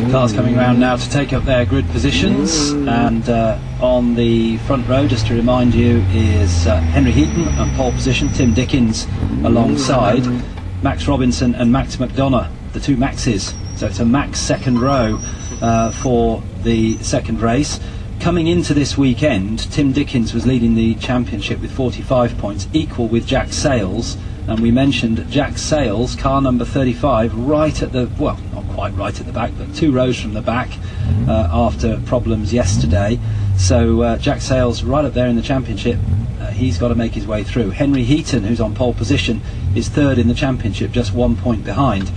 Some cars coming around now to take up their grid positions, and on the front row, just to remind you, is Henry Heaton on pole position, Tim Dickens alongside, Max Robinson and Max McDonough, the two Maxes. So it's a Max second row for the second race. Coming into this weekend, Tim Dickens was leading the championship with 45 points, equal with Jack Sales. And we mentioned Jack Sales, car number 35, right at the, well, not quite right at the back, but 2 rows from the back after problems yesterday. So Jack Sales right up there in the championship. He's got to make his way through. Henry Heaton, who's on pole position, is third in the championship, just 1 point behind.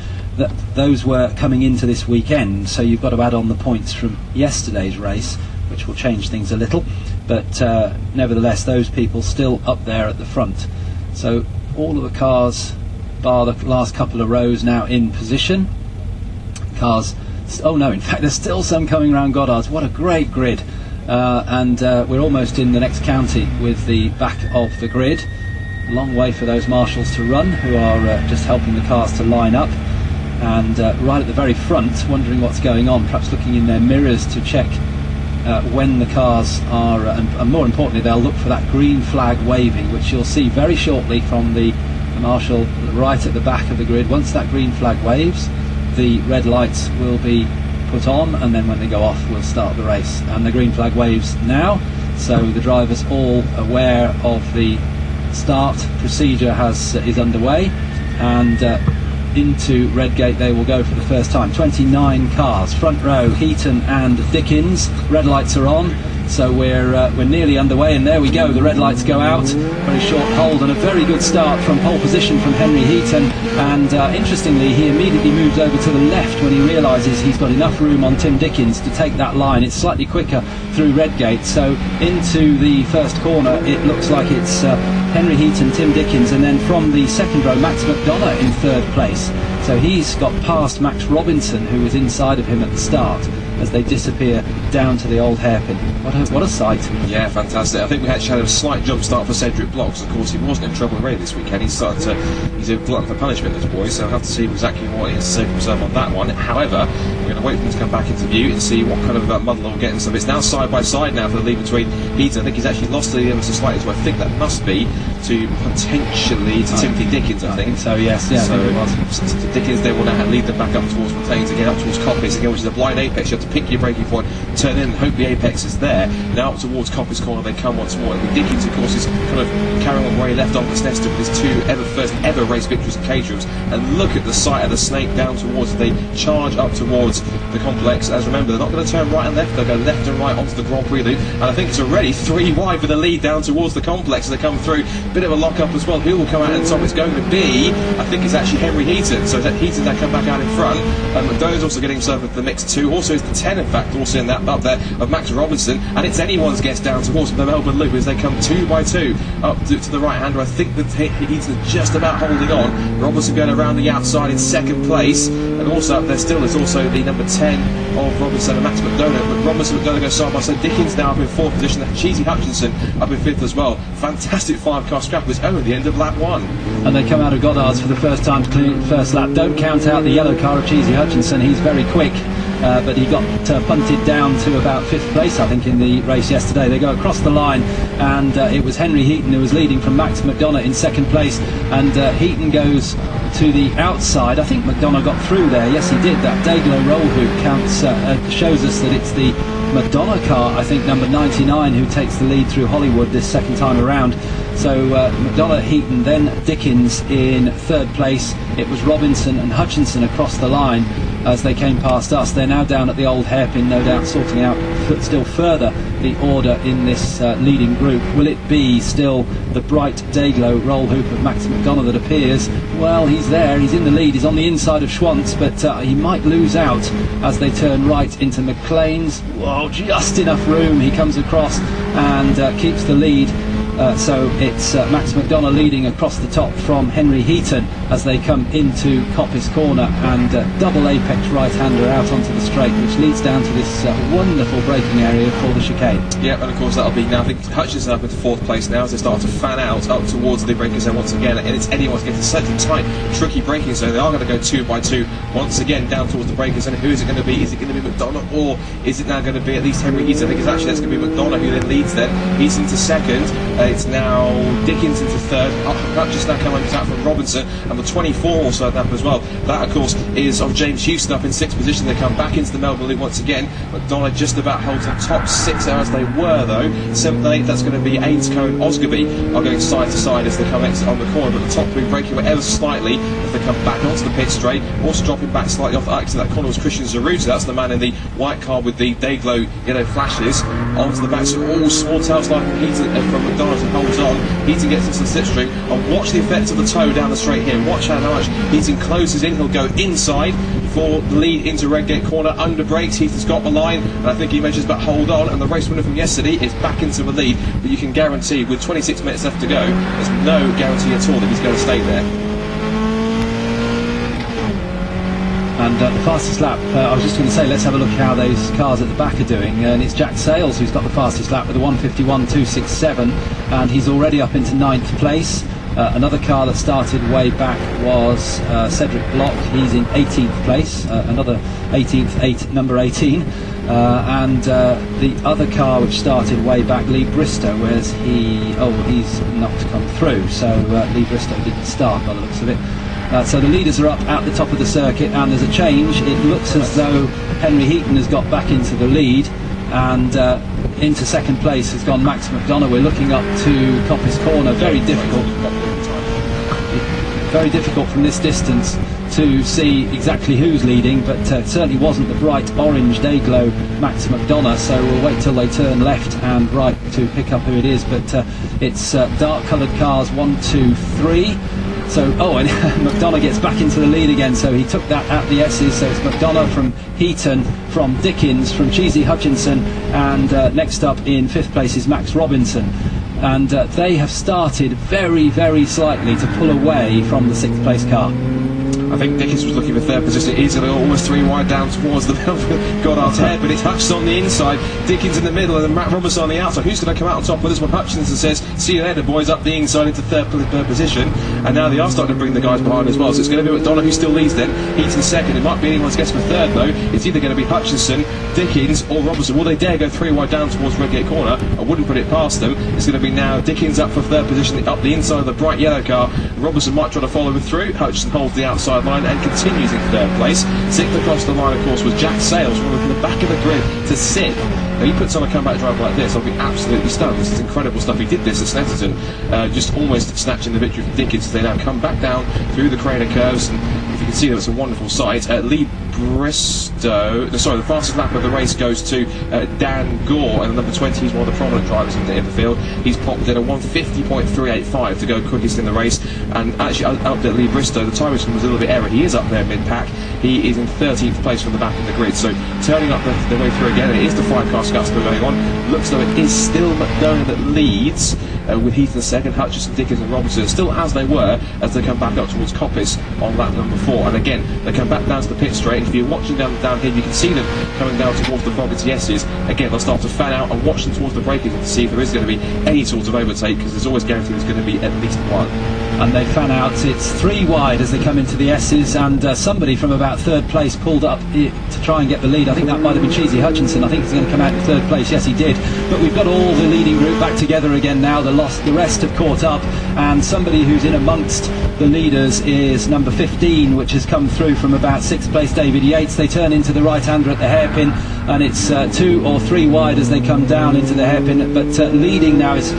Those were coming into this weekend, so you've got to add on the points from yesterday's race, which will change things a little. But nevertheless, those people still up there at the front. So all of the cars, bar the last couple of rows, now in position. Cars, oh no, in fact there's still some coming around Goddard's. What a great grid. And we're almost in the next county with the back of the grid. A long way for those marshals to run, who are just helping the cars to line up. And right at the very front, wondering what's going on, perhaps looking in their mirrors to check when the cars are, and more importantly, they'll look for that green flag waving, which you'll see very shortly from the marshal right at the back of the grid. Once that green flag waves, the red lights will be put on, and then when they go off, we'll start the race. And the green flag waves now, so the drivers all aware of the start procedure is underway, and into Redgate they will go for the first time. 29 cars, front row, Heaton and Dickens. Red lights are on, so we're nearly underway, and there we go, the red lights go out. Very short hold and a very good start from pole position from Henry Heaton, and interestingly he immediately moves over to the left when he realises he's got enough room on Tim Dickens to take that line. It's slightly quicker through Redgate, so into the first corner it looks like it's Henry Heaton, Tim Dickens, and then from the second row Max McDonough in third place. So he's got past Max Robinson, who was inside of him at the start, as they disappear down to the old hairpin. What a sight. Yeah, fantastic. I think we actually had a slight jump start for Cedric Blocks. Of course, he wasn't in trouble already this weekend. He's a glutton for punishment, this boy, so I'll have to see exactly what he has to say for himself on that one. However, we're going to wait for him to come back into view and see what kind of muddle we'll get in. So it's now side by side now for the lead between Heaton. I think he's actually lost to the others slightly, so I think that must be to potentially to Timothy Dickens, I think. So yes, yeah, so I think it was. To Dickens, they will now lead them back up towards McLean's again, up towards Coppice again, which is a blind apex. You have to pick your braking point, turn in, and hope the apex is there. Now up towards Coppice corner they come once more. And Dickens, of course, is kind of carrying on where he left off with Snester with his 2 first ever race victories at Caterham's. And look at the sight of the snake down towards, they charge up towards the complex. As remember, they're not going to turn right and left, they'll go left and right onto the Grand Prix loop. And I think it's already 3 wide for the lead down towards the complex as they come through. Bit of a lock up as well. Who will come out at the top? It's going to be, I think it's actually Henry Heaton. So that Heaton now come back out in front. McDonough's also getting himself into the mix too. Also is the 10, in fact, also in that up there of Max Robinson. And it's anyone's guess down towards the Melbourne loop as they come 2 by 2 up to the right hander. I think that Heaton's just about holding on. Robinson going around the outside in second place. And also up there still is also the number 10 of Robinson and Max McDonough. But Robinson and McDonough go side by side. Dickens now up in 4th position. Cheesy Hutchinson up in 5th as well. Fantastic 5-car scrap was only the end of lap 1. And they come out of Goddard's for the first time to clean the first lap. Don't count out the yellow car of Cheesy Hutchinson. He's very quick. But he got punted down to about 5th place, I think, in the race yesterday. They go across the line, and it was Henry Heaton who was leading from Max McDonough in 2nd place, and Heaton goes to the outside. I think McDonough got through there. Yes, he did. That Dayglow roll hoop counts, shows us that it's the McDonough car, I think number 99, who takes the lead through Hollywood this second time around. So McDonough, Heaton, then Dickens in 3rd place. It was Robinson and Hutchinson across the line as they came past us. They're now down at the old hairpin, no doubt sorting out still further the order in this leading group. Will it be still the bright Dayglow roll hoop of Max McDonough that appears? Well, he's there, he's in the lead, he's on the inside of Schwantz, but he might lose out as they turn right into McLean's. Whoa, just enough room. He comes across and keeps the lead So it's Max McDonough leading across the top from Henry Heaton as they come into Coppice Corner, and double apex right-hander out onto the straight, which leads down to this wonderful braking area for the chicane. Yeah, and of course that'll be now, I think Hutchinson up into 4th place now as they start to fan out up towards the braking zone once again, and it's anyone's getting such a tight, tricky braking zone. They are going to go 2 by 2 once again down towards the braking zone. Who is it going to be? Is it going to be McDonough, or is it now going to be at least Henry Heaton? I think it's actually that's going to be McDonough who then leads then. He's into 2nd. It's now Dickens into 3rd. Hutchinson now coming out from Robinson, and the 24 also lap as well. That of course is of James Houston up in 6th position. They come back into the Melbourne League once again. McDonough just about holds the top 6 as they were though. 7th and 8th, that's going to be Ainscoe and Osgerby are going side to side as they come exit on the corner, but the top 3 breaking ever slightly as they come back onto the pit straight. Also dropping back slightly off the exit that corner was Christian Zaruta. That's the man in the white car with the day-glow yellow flashes onto the back. So all small tail slide from Heaton from McDonough and holds on. Heaton gets into the slipstream, and watch the effect of the toe down the straight here. Watch how much Heaton closes in. He'll go inside for the lead into Redgate Corner. Under brakes, Heaton's got the line, and I think he measures but hold on, and the race winner from yesterday is back into the lead. But you can guarantee with 26 minutes left to go, there's no guarantee at all that he's going to stay there. And the fastest lap, I was just going to say, let's have a look how those cars at the back are doing. And it's Jack Sales who's got the fastest lap with a 1:51.267, and he's already up into 9th place. Another car that started way back was Cedric Block. He's in 18th place, another 18th, number 18. And the other car which started way back, Lee Bristow, where's he? Oh, he's not come through, so Lee Bristow didn't start by the looks of it. So the leaders are up at the top of the circuit, and there's a change. It looks as though Henry Heaton has got back into the lead, and into 2nd place has gone Max McDonough. We're looking up to Coppice Corner. Very difficult from this distance to see exactly who's leading, but it certainly wasn't the bright orange day-glow Max McDonough, so we'll wait till they turn left and right to pick up who it is. But it's dark coloured cars 1, 2, 3. So, and McDonough gets back into the lead again, so he took that at the S's. So it's McDonough from Heaton, from Dickens, from Cheesy Hutchinson, and next up in 5th place is Max Robinson. And they have started very, very slightly to pull away from the 6th place car. I think Dickens was looking for 3rd position easily, almost 3 wide down towards the Goddard's head, but it's Hutchinson on the inside, Dickens in the middle, and then Matt Robinson on the outside. Who's going to come out on top with this one? Hutchinson says, see you later boys, up the inside into 3rd position, and now they are starting to bring the guys behind as well. So it's going to be McDonough who still leads then. Heaton 2nd. It might be anyone's guess for 3rd though. It's either going to be Hutchinson, Dickens or Robinson. Will they dare go 3 wide down towards Redgate Corner? I wouldn't put it past them. It's going to be now Dickens up for 3rd position, up the inside of the bright yellow car. Robinson might try to follow him through. Hutchinson holds the outside line and continues in 3rd place. 6th across the line, of course, was Jack Sales from the back of the grid to 6th. Now, he puts on a comeback drive like this, I'll be absolutely stunned. This is incredible stuff. He did this at Snetterton, just almost snatching the victory from Dickens as they now come back down through the crater curves. And if you can see, that's a wonderful sight. Lee Bristow, the fastest lap of the race goes to Dan Gore, and number 20, he's one of the prominent drivers in the field. He's popped in a 1:50.385 to go quickest in the race, and actually up there, Lee Bristow, the time was a little bit error. He is up there mid-pack. He is in 13th place from the back of the grid, so turning up the way through again. It is the 5-car scut still going on. Looks like it is still McDonough that leads, with Heaton 2nd, Hutchinson, Dickens and Robinson still as they were as they come back up towards Coppice on lap number 4. And again, they come back down to the pit straight. If you're watching down here, you can see them coming down towards the Fogarty S's. Again, they'll start to fan out and watch them towards the braking to see if there is going to be any sort of overtake, because there's always guaranteed there's going to be at least one. And they fan out. It's 3 wide as they come into the S's, and somebody from about 3rd place pulled up to try and get the lead. I think that might have been Cheesy Hutchinson. I think he's going to come out in 3rd place. Yes, he did. But we've got all the leading group back together again now. The rest have caught up, and somebody who's in amongst the leaders is number 15, which has come through from about 6th place, David Yates. They turn into the right-hander at the hairpin, and it's 2 or 3 wide as they come down into the hairpin. But leading now is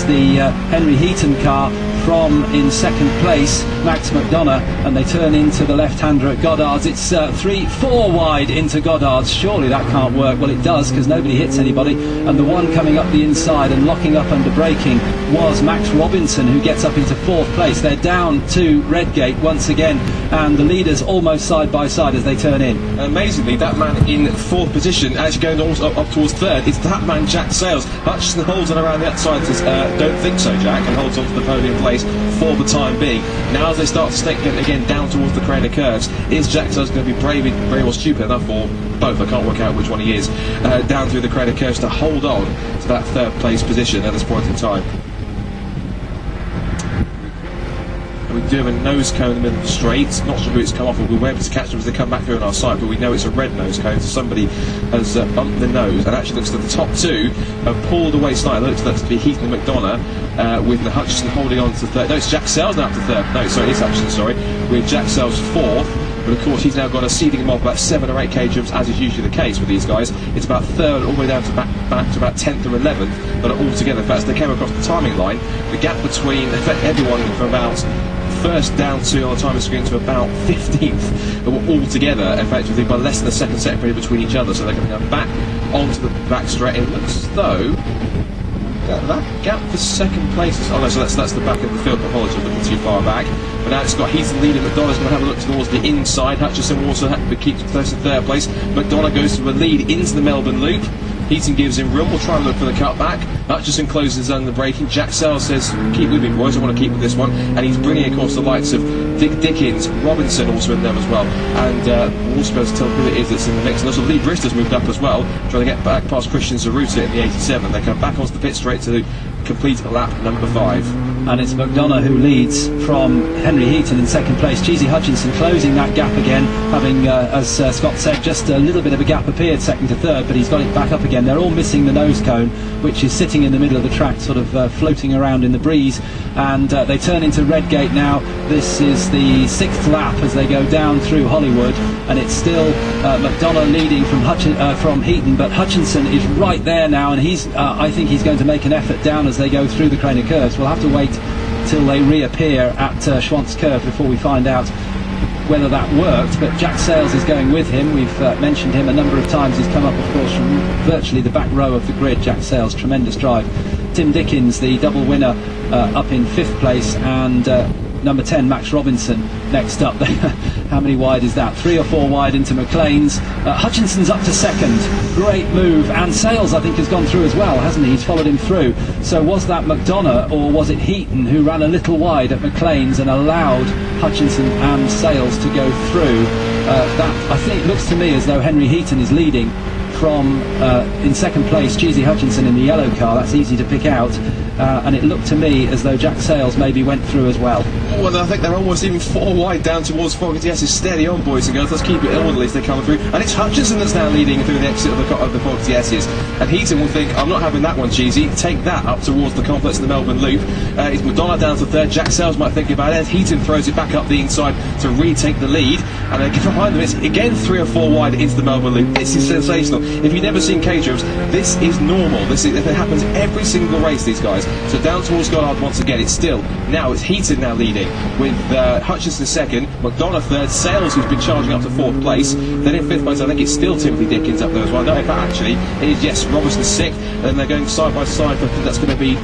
the Henry Heaton car from in 2nd place, Max McDonough, and they turn into the left-hander at Goddard's. It's 4 wide into Goddard's. Surely that can't work. Well, it does, because nobody hits anybody, and the one coming up the inside and locking up under braking was Max Robinson, who gets up into 4th place. They're down to Redgate once again, and the leaders almost side by side as they turn in. Amazingly, that man in 4th position position, actually going up towards third, is that man Jack Sales. Hutchinson holds on around the outside and says, don't think so, Jack, and holds on to the podium place for the time being. Now as they start to stake again down towards the Craner curves, is Jack Sales going to be brave or stupid enough, or both, I can't work out which one he is, down through the Craner curves to hold on to that third place position at this point in time. We do have a nose cone in the middle of the straight. Not sure who it's come off of. We were able to catch them as they come back through on our side, but we know it's a red nose cone, so somebody has bumped the nose, and actually looks like the top two have pulled away slightly. Looks like that to be Heaton and McDonough, with Hutchinson holding on to third. No, it's Jack Sales now up to third. No, sorry, it's Hutchinson, sorry. With Jack Sales fourth. But of course he's now got a seeding him off about 7 or 8 kjs, as is usually the case with these guys. It's about third all the way down to back to about 10th or 11th, but all together, in fact, as they came across the timing line, the gap between everyone from about first down to on the timing screen to about 15th, but were all together effectively by less than a second separated between each other, so they're going to go back onto the back straight. It looks as though that gap for second place is, oh no, so that's the back of the field. Apologies, I'm looking too far back. But now it's got Heaton leading. McDonough's going to have a look towards the inside. Hutchinson also keeps close to third place. McDonough goes to a lead into the Melbourne Loop. Heaton gives him room. We'll try and look for the cutback. Hutchinson closes on the braking. Jack Sales says, keep with me, boys, I want to keep with this one. And he's bringing, of course, the likes of Dickens, Robinson also in them as well. And we'll also be able to tell who it is that's in the mix. And also Lee Brister's moved up as well, trying to get back past Christian Zaruta in the 87. They come back onto the pit straight to complete lap number 5. And it's McDonough who leads from Henry Heaton in second place. Cheesy Hutchinson closing that gap again, having, as Scott said, just a little bit of a gap appeared second to third, but he's got it back up again. They're all missing the nose cone, which is sitting in the middle of the track, sort of floating around in the breeze. And they turn into Redgate now. This is the 6th lap as they go down through Hollywood, and it's still McDonough leading from Heaton, but Hutchinson is right there now, and he's I think he's going to make an effort down as they go through the Craner curves. We'll have to wait till they reappear at Schwantz Curve before we find out whether that worked, but Jack Sales is going with him. We've mentioned him a number of times. He's come up, of course, from virtually the back row of the grid. Jack Sales, tremendous drive. Tim Dickens, the double winner, up in 5th place, and number 10, Max Robinson, next up. How many wide is that? 3 or 4 wide into McLean's. Hutchinson's up to second. Great move. And Sales, I think, has gone through as well, hasn't he? He's followed him through. So was that McDonough or was it Heaton who ran a little wide at McLean's and allowed Hutchinson and Sales to go through? That, I think, looks to me as though Henry Heaton is leading from, in second place, Cheesy Hutchinson in the yellow car. That's easy to pick out. And it looked to me as though Jack Sales maybe went through as well. Oh, and I think they're almost even 4 wide down towards Fogarty. Yes, it's steady on, boys and girls. Let's keep it orderly as they come through. And it's Hutchinson that's now leading through the exit of the Fogarty S's. And Heaton will think, I'm not having that one, Cheesy. Take that up towards the complex of the Melbourne Loop. It's McDonough down to third. Jack Sales might think about it. Heaton throws it back up the inside to retake the lead. And behind them, it's again 3 or 4 wide into the Melbourne Loop. This is sensational. If you've never seen Caterhams, this is normal. It happens every single race, these guys. So down towards Goddard once again. It's still, now it's Heaton now leading, with Hutchinson second, McDonough third, Sales, who's been charging up to 4th place. Then in 5th place, I think it's still Timothy Dickens up there as well. No, in fact, actually, it is, yes, Robertson 6th, and then they're going side by side. I think that's going to be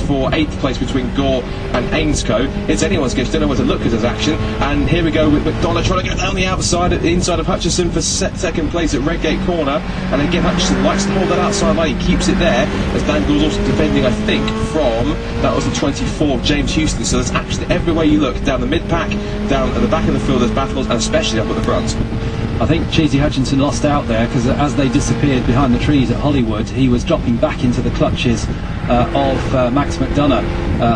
for 8th place between Gore and Ainscoe. It's anyone's guess, don't know where to look at his action. And here we go with McDonough trying to go down the outside, at the inside of Hutchinson for second place at Redgate Corner. And again, Hutchinson likes to hold that outside line, he keeps it there, as Dan Gould's also defending, I think, from, that was the 24th, James Houston. So there's actually, everywhere you look, down the mid-pack, down at the back of the field, there's battles, and especially up at the front. I think Cheesy Hutchinson lost out there, because as they disappeared behind the trees at Hollywood, he was dropping back into the clutches of Max McDonough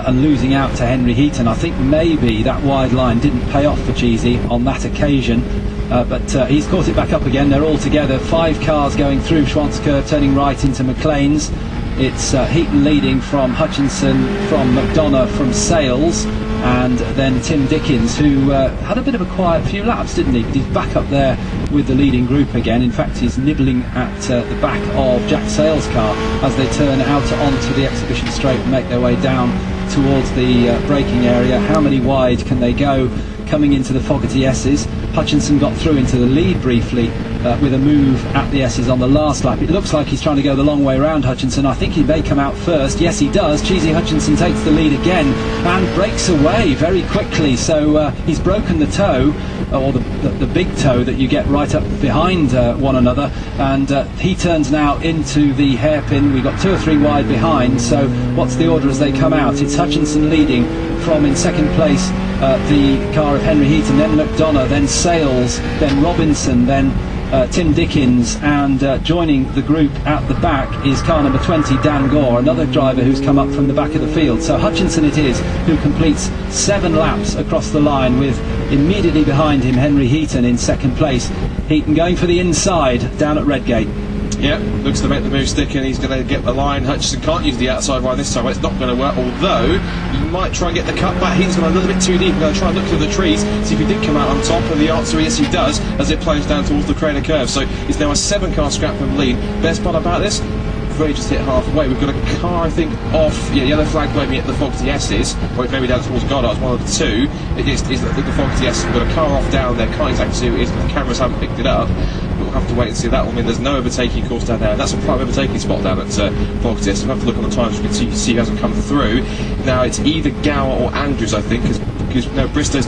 and losing out to Henry Heaton. I think maybe that wide line didn't pay off for Cheesy on that occasion. But he's caught it back up again. They're all together. 5 cars going through Schwantz Curve, turning right into McLean's. It's Heaton leading from Hutchinson, from McDonough, from Sales, and then Tim Dickens, who had a bit of a quiet few laps, didn't he? He's back up there with the leading group again. In fact, he's nibbling at the back of Jack Sales' car as they turn out onto the exhibition straight and make their way down towards the braking area. How many wide can they go coming into the Fogarty S's? Hutchinson got through into the lead briefly with a move at the S's on the last lap. It looks like he's trying to go the long way round Hutchinson. I think he may come out first. Yes, he does. Cheesy Hutchinson takes the lead again and breaks away very quickly. So he's broken the toe, or the big toe that you get right up behind one another, and he turns now into the hairpin. We've got 2 or 3 wide behind. So what's the order as they come out? It's Hutchinson leading from, in second place, the car of Henry Heaton, then McDonough, then Sales, then Robinson, then Tim Dickins, and joining the group at the back is car number 20, Dan Gore, another driver who's come up from the back of the field. So Hutchinson it is who completes 7 laps across the line, with immediately behind him Henry Heaton in second place. Heaton going for the inside down at Redgate. Yeah, looks to make the move stick, and he's going to get the line. Hutchinson can't use the outside line this time. Well, it's not going to work, although he might try and get the cut back. He's gone a little bit too deep. He's going to try and look through the trees, see if he did come out on top, and the answer is yes, he does, as it plunges down towards the Crater Curve. So he's now a 7-car scrap from the lead. Best part about this, we've already just hit halfway. We've got a car, I think, off, yellow flag waving at the Fogarty S's, or it may be down towards Goddard's, one of the two. It is the Fogarty S's. We've got a car off down there, can't exactly see who it is, but the cameras haven't picked it up. We'll have to wait and see that one. I mean, there's no overtaking course down there, and that's a prime overtaking spot down at Fogarty. So we'll have to look on the times. We can see who hasn't come through. Now it's either Gower or Andrews, I think, because no, Bristow's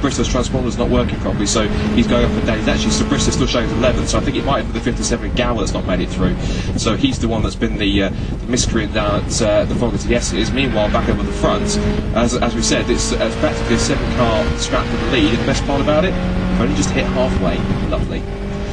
Bristow's transponder's not working properly, so he's going up and down. He's actually, so Bristow's still showing 11, so I think it might be the 57 Gower that's not made it through. So he's the one that's been the miscreant down at the Fogarty S's. Meanwhile, back over the front, as we said, it's practically a 7-car scrap for the lead. And the best part about it, we've only just hit halfway. Lovely.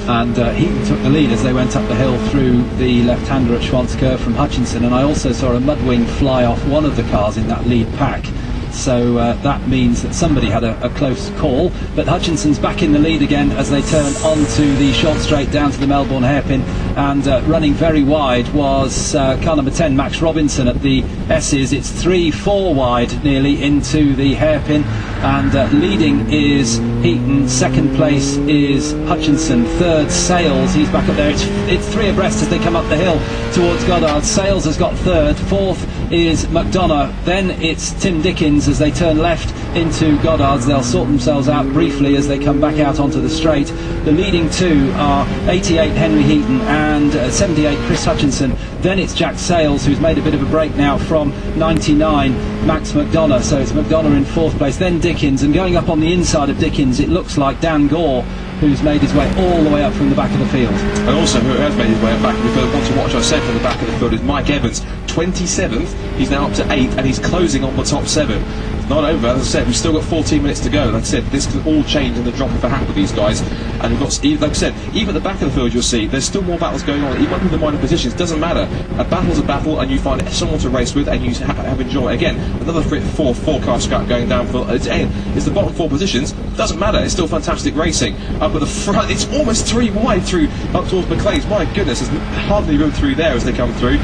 And Heaton took the lead as they went up the hill through the left-hander at Schwantz Curve from Hutchinson, and I also saw a mudwing fly off one of the cars in that lead pack. So that means that somebody had a close call, but Hutchinson's back in the lead again as they turn onto the short straight down to the Melbourne hairpin, and running very wide was car number 10, Max Robinson at the S's. It's 3-4 wide nearly into the hairpin, and leading is Heaton, second place is Hutchinson, third Sales, he's back up there. It's 3 abreast as they come up the hill towards Goddard. Sales has got third, fourth is McDonough, then it's Tim Dickins as they turn left into Goddard's. They'll sort themselves out briefly as they come back out onto the straight. The leading 2 are 88 Henry Heaton and 78 Chris Hutchinson. Then it's Jack Sales, who's made a bit of a break now from 99 Max McDonough, so it's McDonough in fourth place, then Dickins, and going up on the inside of Dickins it looks like Dan Gore, who's made his way all the way up from the back of the field. And also who has made his way up back of the field, want to watch, I said, from the back of the field, is Mike Evans, 27th, he's now up to 8th, and he's closing on the top 7. It's not over, as I said, we've still got 14 minutes to go. Like I said, this can all change in the drop of a hat with these guys, and we've got, like I said, even at the back of the field you'll see there's still more battles going on, even in the minor positions. Doesn't matter, a battle's a battle, and you find someone to race with and you have enjoyment. Again, another 4-car scrap going down for it's the bottom 4 positions, doesn't matter, it's still fantastic racing. Up at the front, it's almost 3 wide through up towards McLean's. My goodness, there's hardly room through there as they come through.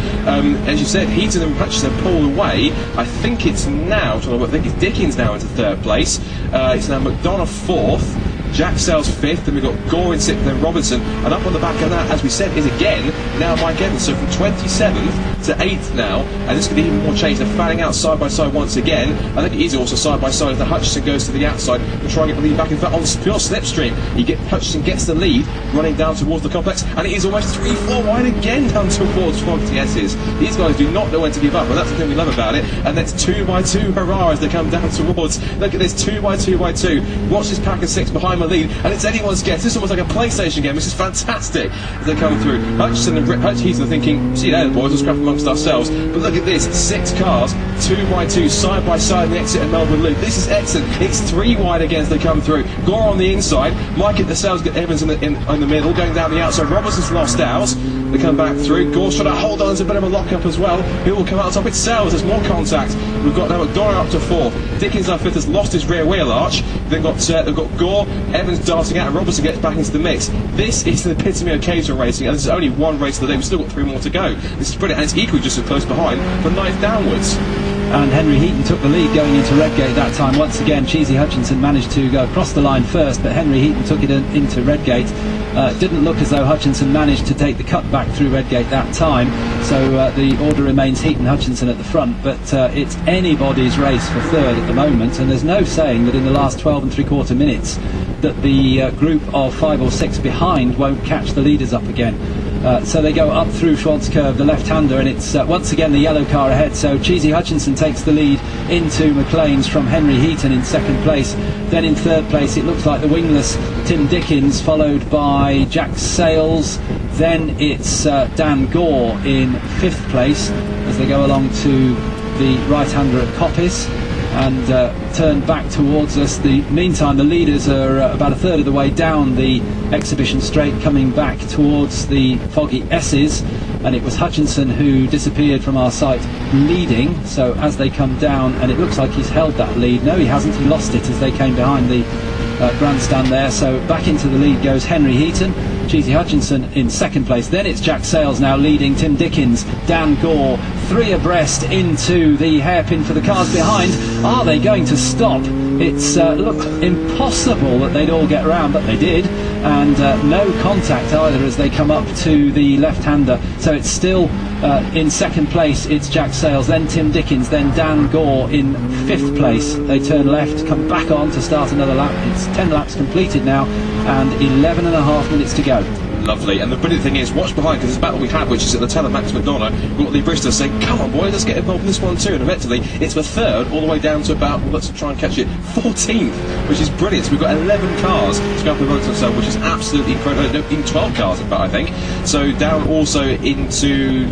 As you said, Heaton and Hutchinson pulled away. I think it's now, I think it's Dickins now into third place. It's now McDonough 4th, Jack Sales 5th, and we've got Gore in 6th, then Robinson, and up on the back of that, as we said, is again now Mike Evans. So from 27th to 8th now, and this could be even more change. They're fanning out side by side once again. I think it is also side by side as the Hutchinson goes to the outside and try and get the lead back. In fact, on pure slipstream, Hutchinson gets the lead, running down towards the complex, and it is almost 3-4 wide again down towards Fogarty S's. These guys do not know when to give up, and that's the thing we love about it. And that's 2x2 hurrah as they come down towards. Look at this, 2x2x2. Watch this pack of 6 behind the lead, and it's anyone's guess. This is almost like a PlayStation game. This is fantastic as they come through. Hutchinson and Heaton are thinking, see there, boys, we'll scrap amongst ourselves. But look at this, 6 cars, 2x2, side by side in the exit of Melbourne Loop. This is excellent. It's 3 wide again as they come through. Gore on the inside, Mike at the Sales, get Evans in the middle, going down the outside. Robertson's lost ours. They come back through. Gore's trying to hold on. There's a bit of a lock-up as well. Who will come out top? It's Sales. There's more contact. We've got now McDonough up to 4th. Dickins, our 5th, has lost his rear wheel arch. They've got Gore, Evans darting out, and Robertson gets back into the mix. This is the epitome of occasional racing, and this is only one race of the day. We've still got 3 more to go. This is brilliant, and it's equally just as close behind for 9th downwards. And Henry Heaton took the lead going into Redgate that time. Once again, Cheesy Hutchinson managed to go across the line first, but Henry Heaton took it into Redgate. Didn't look as though Hutchinson managed to take the cut back through Redgate that time, so the order remains Heaton Hutchinson at the front, but it's anybody's race for third at the moment, and there's no saying that in the last 12 3/4 minutes that the group of 5 or 6 behind won't catch the leaders up again. So they go up through Schwartz Curve, the left-hander, and it's once again the yellow car ahead. So Cheesy Hutchinson takes the lead into McLean's from Henry Heaton in second place. Then in third place it looks like the wingless Tim Dickins, followed by Jack Sales. Then it's Dan Gore in fifth place as they go along to the right-hander at Coppice and turn back towards us. Meantime, the leaders are about a third of the way down the exhibition straight, coming back towards the foggy S's, and it was Hutchinson who disappeared from our sight leading. So as they come down, and it looks like he's held that lead. No, he hasn't. He lost it as they came behind the grandstand there. So back into the lead goes Henry Heaton. Cheesy Hutchinson in second place. Then it's Jack Sales now leading Tim Dickins, Dan Gore, 3 abreast into the hairpin for the cars behind. Are they going to stop? It's looked impossible that they'd all get round, but they did, and no contact either as they come up to the left-hander. So it's still in second place, it's Jack Sales, then Tim Dickins, then Dan Gore in fifth place. They turn left, come back on to start another lap. It's 10 laps completed now and 11 and a half minutes to go. Lovely, and the brilliant thing is, watch behind, because this battle we had, which is at the tail of Max McDonough, we've got Lee Bristow saying, come on boys, let's get involved in this one too, and effectively it's the third all the way down to about, well, let's try and catch it, 14th, which is brilliant. So we've got 11 cars to go up amongst themselves, which is absolutely incredible. No, even 12 cars in fact, I think. So down also into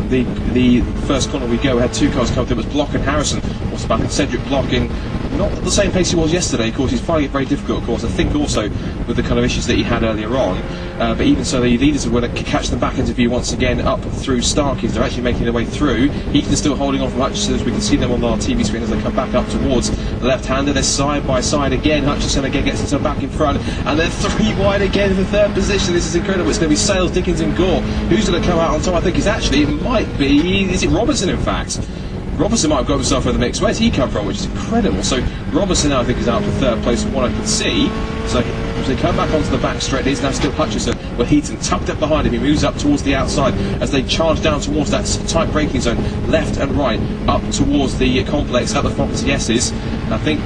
the first corner we go, we had 2 cars come through. It was Block and Harrison, also back, and Cedric Block in not at the same pace he was yesterday. Of course, he's finding it very difficult, of course, I think also with the kind of issues that he had earlier on. But even so, the leaders are going to catch them back into view once again up through Starkey's. They're actually making their way through. Heaton's still holding on from Hutchinson as we can see them on our TV screen as they come back up towards the left-hander. They're side by side again. Hutchinson again gets himself back in front, and they're 3 wide again in the third position. This is incredible. It's going to be Sales, Dickins and Gore. Who's going to come out on top? I think it might be, is it Robertson in fact? Robertson might have got himself in the mix. Where's he come from? Which is incredible. So Robertson now I think is out for third place from what I can see. So as they come back onto the back straight, it is now still Hutchinson, but Heaton tucked up behind him. He moves up towards the outside as they charge down towards that tight braking zone, left and right, up towards the complex, at the Foxy S's. I think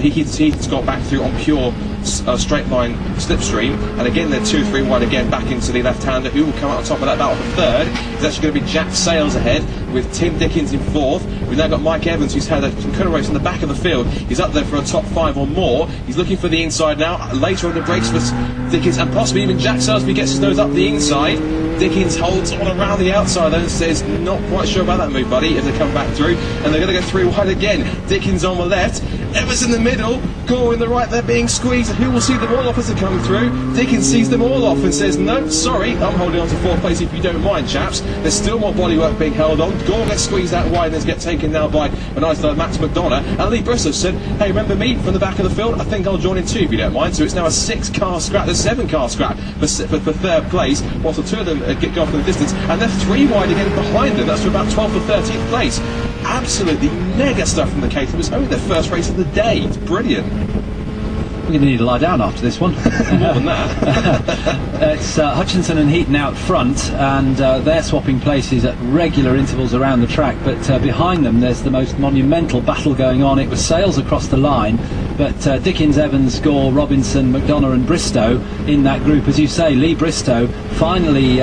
Heaton's got back through on pure straight line slipstream, and again they're 2-3 wide again back into the left-hander. Who will come out on top of that battle for third? It's actually going to be Jack Sales ahead with Tim Dickins in fourth. We've now got Mike Evans, who's had a incredible race in the back of the field. He's up there for a top 5 or more. He's looking for the inside now. Later on the brakes for Dickins, and possibly even Jack Sales if he gets his nose up the inside. Dickins holds on around the outside though and says, not quite sure about that move, buddy, if they come back through. And they're going to go 3 wide again. Dickins on the left, Evans in the middle, Gore in the right, they're being squeezed. Who will see them all off as they come through? Dickins sees them all off and says, no, sorry, I'm holding on to 4th place if you don't mind, chaps. There's still more bodywork being held on. Gore gets squeezed out wide and gets taken now by a nice Max McDonough. And Lee Bristow said, hey, remember me from the back of the field? I think I'll join in too if you don't mind. So it's now a 6-car scrap, there's 7-car scrap for third place, whilst the 2 of them get going for the distance, and they're 3 wide again behind them. That's for about 12th or 13th place. Absolutely mega stuff from the Caterham. It's only their first race of the day. It's brilliant. We're going to need to lie down after this one. More than that. It's Hutchinson and Heaton out front, and they're swapping places at regular intervals around the track, but behind them there's the most monumental battle going on. It was Sales across the line, but Dickins, Evans, Gore, Robinson, McDonough and Bristow in that group. As you say, Lee Bristow, finally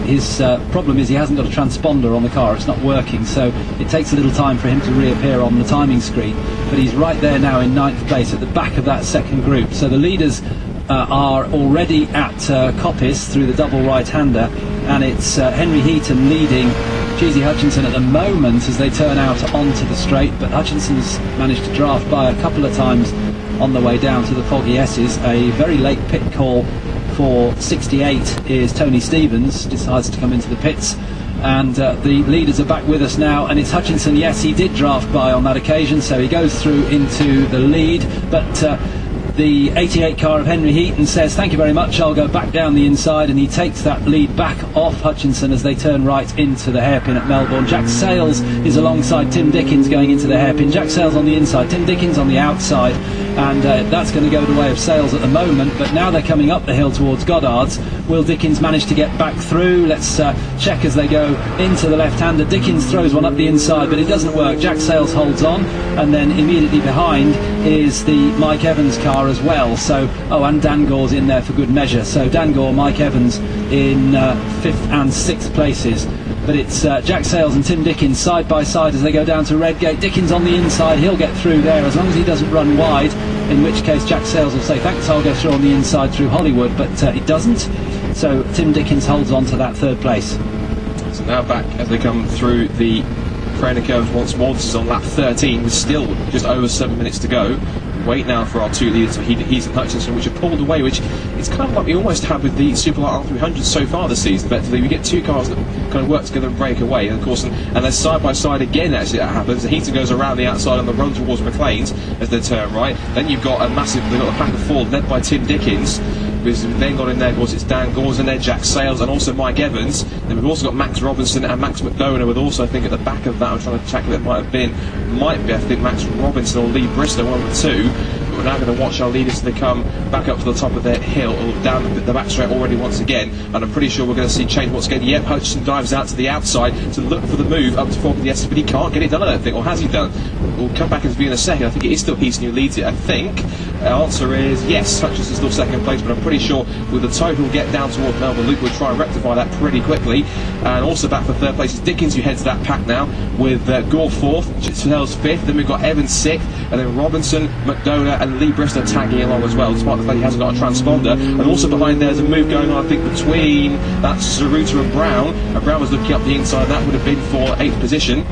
his problem is he hasn't got a transponder on the car. It's not working, so it takes a little time for him to reappear on the timing screen, but he's right there now in 9th place at the back of that second group. So the leaders are already at Coppice through the double right-hander, and it's Henry Heaton leading Cheesy Hutchinson at the moment as they turn out onto the straight, but Hutchinson's managed to draft by a couple of times on the way down to the foggy S's. A very late pit call for 68 is Tony Stevens, decides to come into the pits, and the leaders are back with us now, and it's Hutchinson. Yes, he did draft by on that occasion, so he goes through into the lead, but the 88 car of Henry Heaton says, thank you very much, I'll go back down the inside, and he takes that lead back off Hutchinson as they turn right into the hairpin at Melbourne. Jack Sales is alongside Tim Dickins going into the hairpin. Jack Sales on the inside, Tim Dickins on the outside, and that's going to go the way of Sales at the moment, but now they're coming up the hill towards Goddard's. Will Dickens manage to get back through? Let's check as they go into the left-hander. Dickens throws one up the inside, but it doesn't work. Jack Sales holds on, and then immediately behind is the Mike Evans car as well. So, and Dan Gore's in there for good measure. So Dan Gore, Mike Evans in 5th and 6th places. But it's Jack Sales and Tim Dickens side by side as they go down to Redgate. Dickens on the inside, he'll get through there as long as he doesn't run wide, in which case Jack Sales will say thanks, I'll go through on the inside through Hollywood, but it doesn't. So Tim Dickens holds on to that 3rd place. So now back as they come through the Craner curves once more. This is on lap 13 with still just over 7 minutes to go. Wait now for our 2 leaders, Heaton and Hutchinson, which have pulled away, which is kind of like we almost have with the Superlight R300 so far this season. Effectively, we get 2 cars that kind of work together and break away, and of course, and they're side by side again. Actually, that happens. Heaton goes around the outside on the run towards McLean's as they turn right. Then you've got they've got a pack of 4 led by Tim Dickens. Who's then got in there, of course, it's Dan Gore's in there, Jack Sales, and also Mike Evans. Then we've also got Max Robinson and Max McDonough, with also, I think, at the back of that, I'm trying to check if it might be, I think, Max Robinson or Lee Bristow, one of the 2. We're now going to watch our leaders as they come back up to the top of their hill, or down the back straight already once again, and I'm pretty sure we're going to see change once again. Yep, Hutchinson dives out to the outside to look for the move up to 4th of the S, but he can't get it done, I don't think, or has he done? We'll come back and view in a second. I think it is still Heaton who leads it, I think. The answer is yes, Hutchinson's still 2nd place, but I'm pretty sure with the total get down towards Melbourne Loop, we'll try and rectify that pretty quickly. And also back for 3rd place is Dickens, who heads that pack now, with Gore 4th, Sales 5th, then we've got Evans 6th, and then Robinson, McDonough and Lee Bristow tagging along as well, despite the fact he hasn't got a transponder. And also behind there's a move going on, I think, between that's Zaruta and Brown. And Brown was looking up the inside, that would have been for 8th position.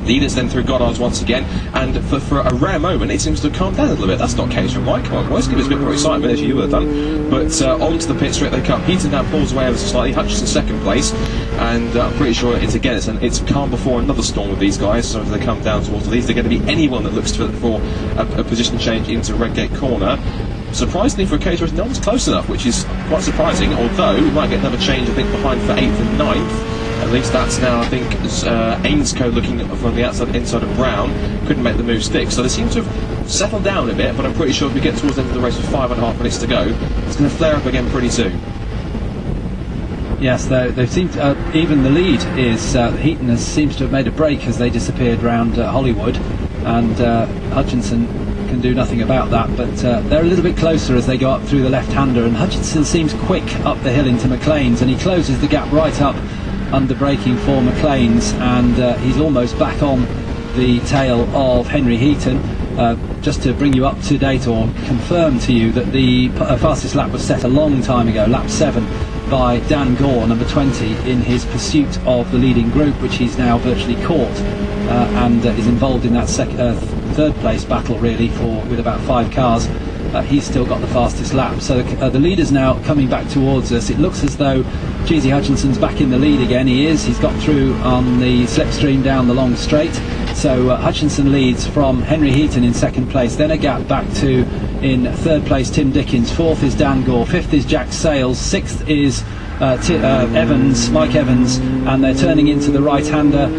Leaders then through Goddard's once again, and for a rare moment it seems to have calmed down a little bit. That's not Caterham, right? Come on, boys, give us a bit more excitement as you would have done. But onto the pit straight they come. Heaton now pulls away ever so slightly. Hutchinson 2nd place, and I'm pretty sure it's calm before another storm with these guys. So as they come down towards the leads, they're going to be anyone that looks for a position change into Redgate Corner. Surprisingly for a Caterham, no one's close enough, which is quite surprising. Although we might get another change, I think, behind for 8th and 9th. At least that's now, I think, Ainscoe looking from the outside inside of Brown. Couldn't make the move stick. So they seem to have settled down a bit, but I'm pretty sure if we get towards the end of the race with 5.5 minutes to go, it's going to flare up again pretty soon. Yes, they seem to, even the lead is Heaton seems to have made a break as they disappeared round Hollywood, and Hutchinson can do nothing about that, but they're a little bit closer as they go up through the left-hander, and Hutchinson seems quick up the hill into McLean's, and he closes the gap right up under braking for McLean's, and he's almost back on the tail of Henry Heaton. Just to bring you up to date or confirm to you that the fastest lap was set a long time ago, lap 7, by Dan Gore, number 20, in his pursuit of the leading group, which he's now virtually caught, and is involved in that 3rd place battle really with about 5 cars. He's still got the fastest lap, so the leader's now coming back towards us. It looks as though Jeezy Hutchinson's back in the lead again. He's got through on the slipstream down the long straight, so Hutchinson leads from Henry Heaton in 2nd place, then a gap back to in 3rd place Tim Dickens, 4th is Dan Gore, 5th is Jack Sales, 6th is Mike Evans, and they're turning into the right-hander.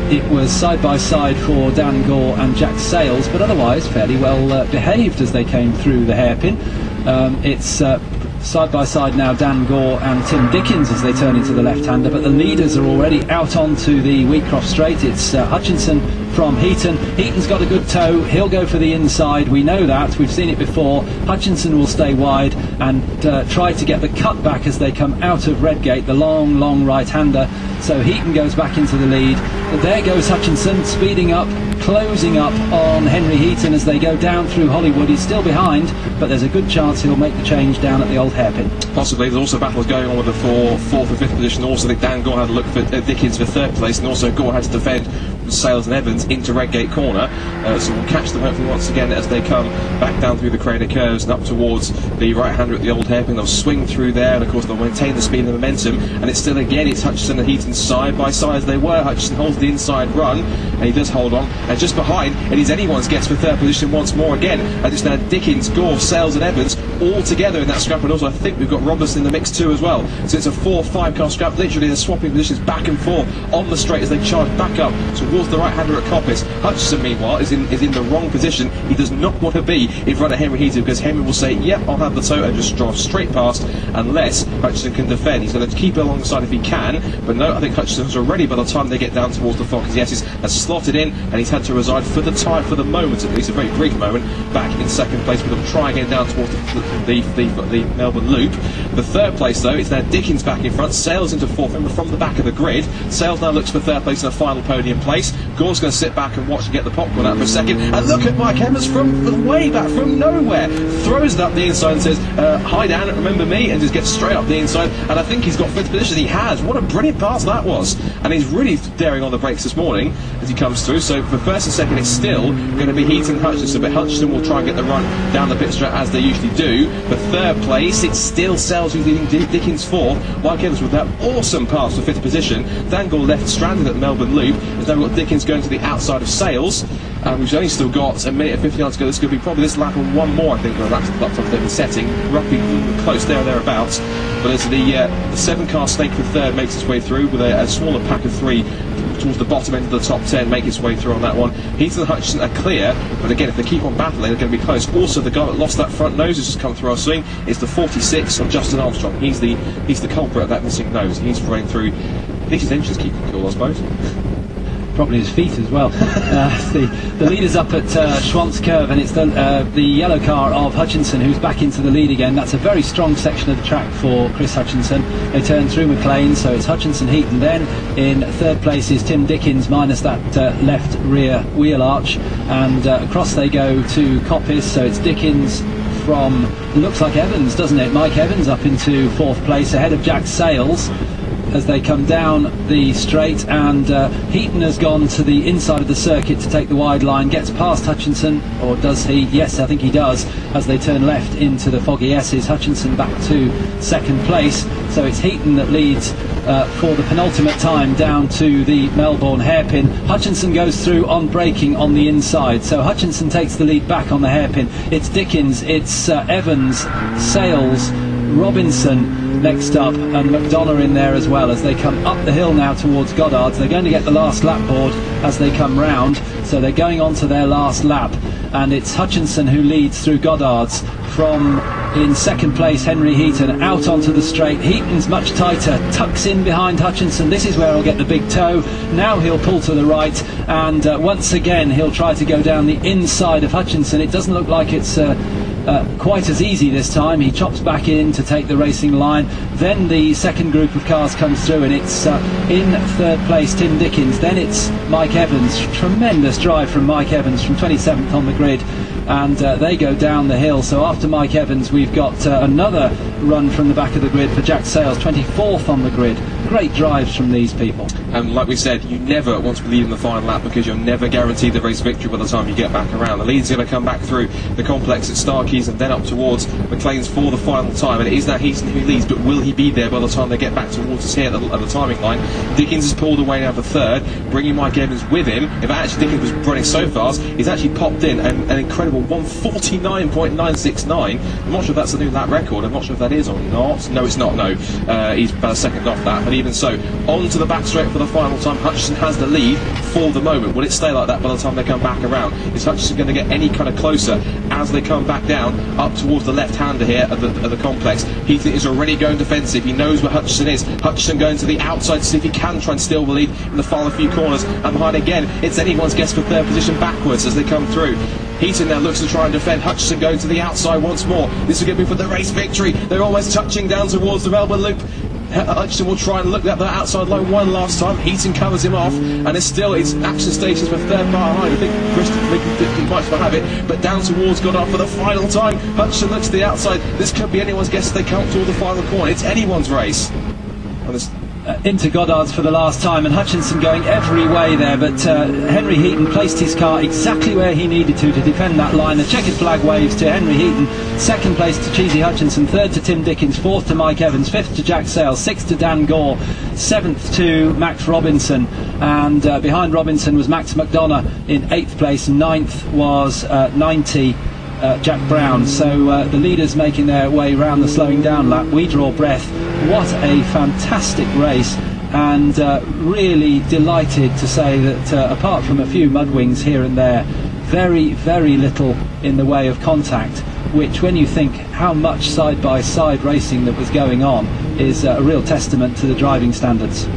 It was side by side for Dan Gore and Jack Sales, but otherwise fairly well behaved as they came through the hairpin. It's side by side now Dan Gore and Tim Dickens as they turn into the left-hander, but the leaders are already out onto the Wheatcroft straight. It's Hutchinson from Heaton. Heaton's got a good toe, he'll go for the inside, we know that, we've seen it before. Hutchinson will stay wide and try to get the cut back as they come out of Redgate, the long right-hander. So Heaton goes back into the lead. There goes Hutchinson speeding up, closing up on Henry Heaton as they go down through Hollywood. He's still behind, but there's a good chance he'll make the change down at the old hairpin. Possibly. There's also battles going on with the 4th and 5th position. Also, I think Dan Gore had to look for Dickens for 3rd place, and also Gore had to defend Sales and Evans into Redgate Corner. So we'll catch them hopefully once again as they come back down through the Craner curves and up towards the right-hander at the old hairpin. They'll swing through there, and of course they'll maintain the speed and the momentum. And it's still again, it's Hutchinson and Heaton side by side as they were. Hutchinson holds the inside run, and he does hold on. And just behind, it is anyone's gets for 3rd position once more again. And it's now Dickens, Gore, Sales and Evans all together in that scrap, and also I think we've got Robinson in the mix too as well. So it's a 4-5 car scrap. Literally they're swapping positions back and forth on the straight as they charge back up towards the right-hander at Coppice. Hutchinson, meanwhile, is in the wrong position. He does not want to be in front of Henry Heaton, because Henry will say, yep, I'll have the toe, and just drive straight past unless Hutchinson can defend. He's going to keep it alongside if he can, but no, I think Hutchinson's already, by the time they get down towards the Fox, yes, has slotted in, and he's had to reside for the moment, at least a very brief moment, back in second place, but he'll try again down towards the Melbourne Loop. The third place, though, is now Dickens back in front. Sales into fourth, remember, from the back of the grid. Sales now looks for third place in a final podium place. Gore's going to sit back and watch and get the popcorn out for a second. And look at Mike Evans from way back, from nowhere. Throws it up the inside and says, hi Dan, remember me? And just gets straight up the inside. And I think he's got fifth position. He has. What a brilliant pass that was. And he's really daring on the brakes this morning as he comes through. So for first and second, it's still going to be Heaton and Hutchinson. But Hutchinson will try and get the run down the pit straight as they usually do. For third place, it's still Sells who's leading Dickens fourth. Mike Evans with that awesome pass for fifth position. Dan Gore left stranded at the Melbourne Loop. There's now got Dickens going to the outside of Sales. We've only still got a minute and 59 to go. This is going to be probably this lap and one more, I think, when that's the top of the setting. Roughly close there or thereabouts. But as the 7-car Snake for third makes its way through with a smaller pack of 3 towards the bottom end of the top 10, make its way through on that one. Heaton and Hutchinson are clear, but again, if they keep on battling, they're going to be close. Also, the guy that lost that front nose has just come through our swing. It's the 46 of Justin Armstrong. He's the culprit of that missing nose. He's running through. I think his engine's keeping cool, I suppose. Probably his feet as well. The leader's up at Schwantz Curve, and it's the yellow car of Hutchinson who's back into the lead again. That's a very strong section of the track for Chris Hutchinson. They turn through McLean, so it's Hutchinson, Heaton. Then in third place is Tim Dickens, minus that left rear wheel arch, and across they go to Coppice, so it's Dickens from, looks like Evans, doesn't it? Mike Evans up into fourth place ahead of Jack Sales as they come down the straight, and Heaton has gone to the inside of the circuit to take the wide line, gets past Hutchinson, or does he? Yes, I think he does, as they turn left into the Foggy S's. Hutchinson back to second place, so it's Heaton that leads for the penultimate time down to the Melbourne hairpin. Hutchinson goes through on braking on the inside, so Hutchinson takes the lead back on the hairpin. It's Dickens, it's Evans, Sales, Robinson next up, and McDonough in there as well as they come up the hill now towards Goddard's. They're going to get the last lap board as they come round, so they're going on to their last lap, and it's Hutchinson who leads through Goddard's from, in second place, Henry Heaton out onto the straight. Heaton's much tighter, tucks in behind Hutchinson. This is where he'll get the big toe. Now he'll pull to the right, and once again he'll try to go down the inside of Hutchinson. It doesn't look like it's quite as easy this time. He chops back in to take the racing line. Then the second group of cars comes through, and it's in third place Tim Dickens. Then it's Mike Evans. Tremendous drive from Mike Evans from 27th on the grid, and they go down the hill. So after Mike Evans, we've got another run from the back of the grid for Jack Sales, 24th on the grid. Great drives from these people. And like we said, you never want to be leading the final lap, because you're never guaranteed the race victory by the time you get back around. The lead's going to come back through the complex at Starkeys and then up towards McLean's for the final time, and it is now Heaton who leads, but will he be there by the time they get back towards us here at the timing line? Dickens has pulled away now for third, bringing Mike Evans with him. If actually Dickens was running so fast, he's actually popped in an incredible 1:49.969. I'm not sure if that's a new lap record. I'm not sure if that is or not. No, it's not. No, he's about a second off that, but even so, on to the back straight for the final time. Hutchinson has the lead for the moment. Will it stay like that by the time they come back around? Is Hutchinson going to get any kind of closer as they come back down up towards the left-hander here at the complex? Heaton is already going defensive. He knows where Hutchinson is. Hutchinson going to the outside to see if he can try and steal the lead in the final few corners. And behind again, it's anyone's guess for third position backwards as they come through. Heaton now looks to try and defend. Hutchinson going to the outside once more. This will get me for the race victory. They're almost touching down towards the Melbourne Loop. Hutchinson will try and look at the outside line one last time. Heaton covers him off, and it's action stations for third bar behind. I think Bristol might still have it, but down towards Goddard for the final time. Hutchinson looks to the outside. This could be anyone's guess if they come toward the final corner. It's anyone's race. Into Goddard's for the last time, and Hutchinson going every way there, but Henry Heaton placed his car exactly where he needed to defend that line. The checkered flag waves to Henry Heaton, second place to Cheesy Hutchinson, third to Tim Dickens, fourth to Mike Evans, fifth to Jack Sales, sixth to Dan Gore, seventh to Max Robinson, and behind Robinson was Max McDonough in eighth place. Ninth was 90 Jack Brown. So the leaders making their way round the slowing down lap. We draw breath. What a fantastic race, and really delighted to say that apart from a few mudwings here and there, very, very little in the way of contact, which, when you think how much side-by-side racing that was going on, is a real testament to the driving standards.